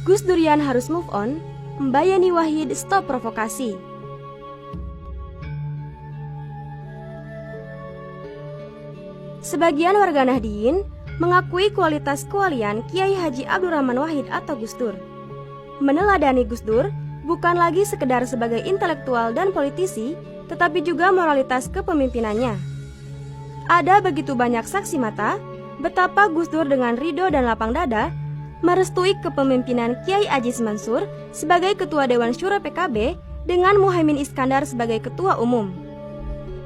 Gus Durian harus move on, Mbak Yeni Wahid stop provokasi. Sebagian warga Nahdien mengakui kualitas kewalian Kiai Haji Abdurrahman Wahid atau Gus Dur. Meneladani Gus Dur bukan lagi sekedar sebagai intelektual dan politisi, tetapi juga moralitas kepemimpinannya. Ada begitu banyak saksi mata betapa Gus Dur dengan ridho dan lapang dada merestui kepemimpinan Kiai Aziz Mansur sebagai Ketua Dewan Syura PKB dengan Muhaimin Iskandar sebagai Ketua Umum.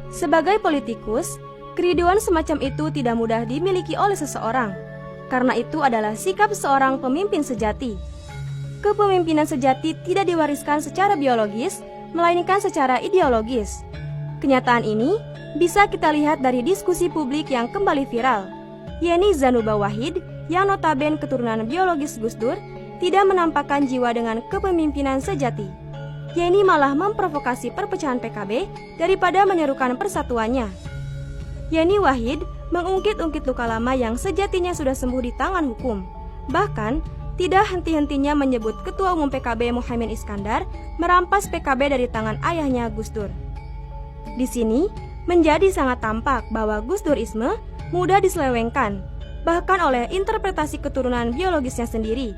Sebagai politikus, keriduan semacam itu tidak mudah dimiliki oleh seseorang, karena itu adalah sikap seorang pemimpin sejati. Kepemimpinan sejati tidak diwariskan secara biologis, melainkan secara ideologis. Kenyataan ini bisa kita lihat dari diskusi publik yang kembali viral. Yeni Zanuba Wahid, yang notaben keturunan biologis Gus Dur, tidak menampakkan jiwa dengan kepemimpinan sejati. Yeni malah memprovokasi perpecahan PKB daripada menyerukan persatuannya. Yeni Wahid mengungkit-ungkit luka lama yang sejatinya sudah sembuh di tangan hukum. Bahkan, tidak henti-hentinya menyebut Ketua Umum PKB Muhaimin Iskandar merampas PKB dari tangan ayahnya Gus Dur. Di sini, menjadi sangat tampak bahwa Gus Durisme mudah diselewengkan, bahkan oleh interpretasi keturunan biologisnya sendiri.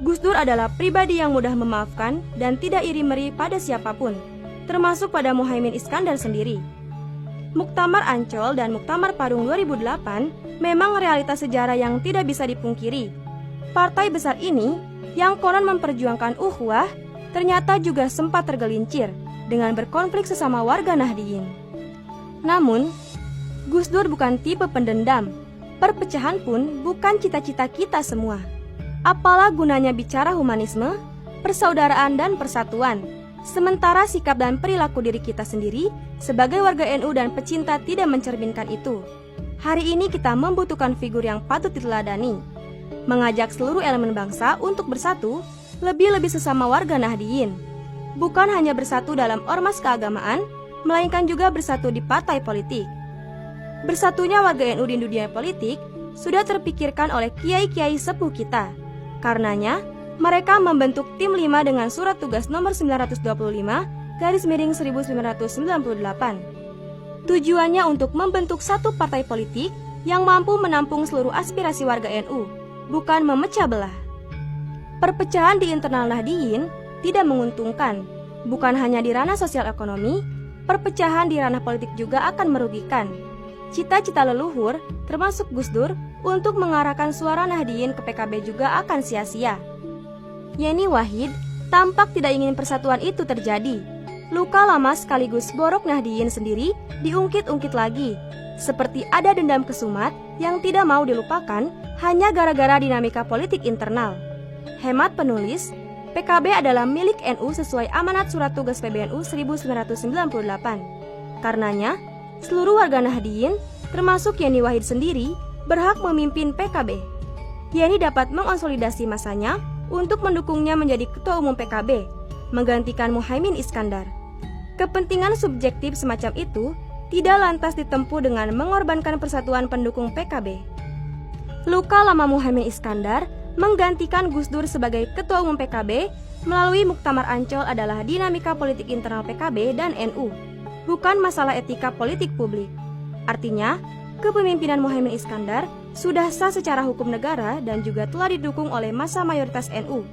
Gus Dur adalah pribadi yang mudah memaafkan dan tidak iri-meri pada siapapun, termasuk pada Muhaimin Iskandar sendiri. Muktamar Ancol dan Muktamar Parung 2008 memang realitas sejarah yang tidak bisa dipungkiri. Partai besar ini, yang konon memperjuangkan ukhuwah, ternyata juga sempat tergelincir dengan berkonflik sesama warga Nahdien. Namun, Gus Dur bukan tipe pendendam. Perpecahan pun bukan cita-cita kita semua. Apalah gunanya bicara humanisme, persaudaraan dan persatuan, sementara sikap dan perilaku diri kita sendiri sebagai warga NU dan pecinta tidak mencerminkan itu. Hari ini kita membutuhkan figur yang patut diteladani, mengajak seluruh elemen bangsa untuk bersatu, lebih-lebih sesama warga Nahdien. Bukan hanya bersatu dalam ormas keagamaan, melainkan juga bersatu di partai politik. Bersatunya warga NU di dunia politik sudah terpikirkan oleh kiai-kiai sepuh kita. Karenanya, mereka membentuk tim 5 dengan surat tugas nomor 925/1998. Tujuannya untuk membentuk satu partai politik yang mampu menampung seluruh aspirasi warga NU, bukan memecah belah. Perpecahan di internal Nahdien tidak menguntungkan. Bukan hanya di ranah sosial ekonomi, perpecahan di ranah politik juga akan merugikan. Cita-cita leluhur, termasuk Gus Dur, untuk mengarahkan suara Nahdien ke PKB juga akan sia-sia. Yeni Wahid tampak tidak ingin persatuan itu terjadi. Luka lama sekaligus borok Nahdien sendiri diungkit-ungkit lagi, seperti ada dendam kesumat yang tidak mau dilupakan hanya gara-gara dinamika politik internal. Hemat penulis, PKB adalah milik NU sesuai amanat surat tugas PBNU 1998. Karenanya, seluruh warga Nahdien, termasuk Yeni Wahid sendiri, berhak memimpin PKB. Yeni dapat mengonsolidasi masanya untuk mendukungnya menjadi Ketua Umum PKB, menggantikan Muhaimin Iskandar. Kepentingan subjektif semacam itu tidak lantas ditempuh dengan mengorbankan persatuan pendukung PKB. Luka lama Muhaimin Iskandar menggantikan Gus Dur sebagai Ketua Umum PKB melalui Muktamar Ancol adalah dinamika politik internal PKB dan NU, bukan masalah etika politik publik. Artinya, kepemimpinan Muhaimin Iskandar sudah sah secara hukum negara dan juga telah didukung oleh massa mayoritas NU.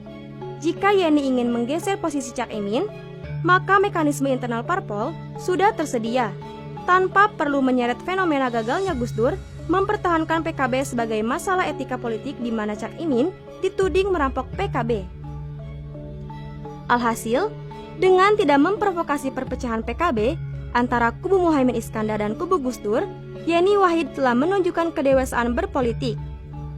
Jika Yeni ingin menggeser posisi Cak Imin, maka mekanisme internal parpol sudah tersedia, tanpa perlu menyeret fenomena gagalnya Gus Dur mempertahankan PKB sebagai masalah etika politik di mana Cak Imin dituding merampok PKB. Alhasil, dengan tidak memprovokasi perpecahan PKB antara kubu Muhaimin Iskandar dan kubu Gus Dur, Yeni Wahid telah menunjukkan kedewasaan berpolitik.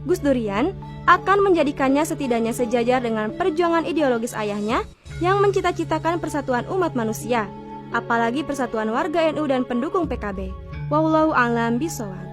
Gus Durian akan menjadikannya setidaknya sejajar dengan perjuangan ideologis ayahnya yang mencita-citakan persatuan umat manusia, apalagi persatuan warga NU dan pendukung PKB. Wallahu a'lam bishawab.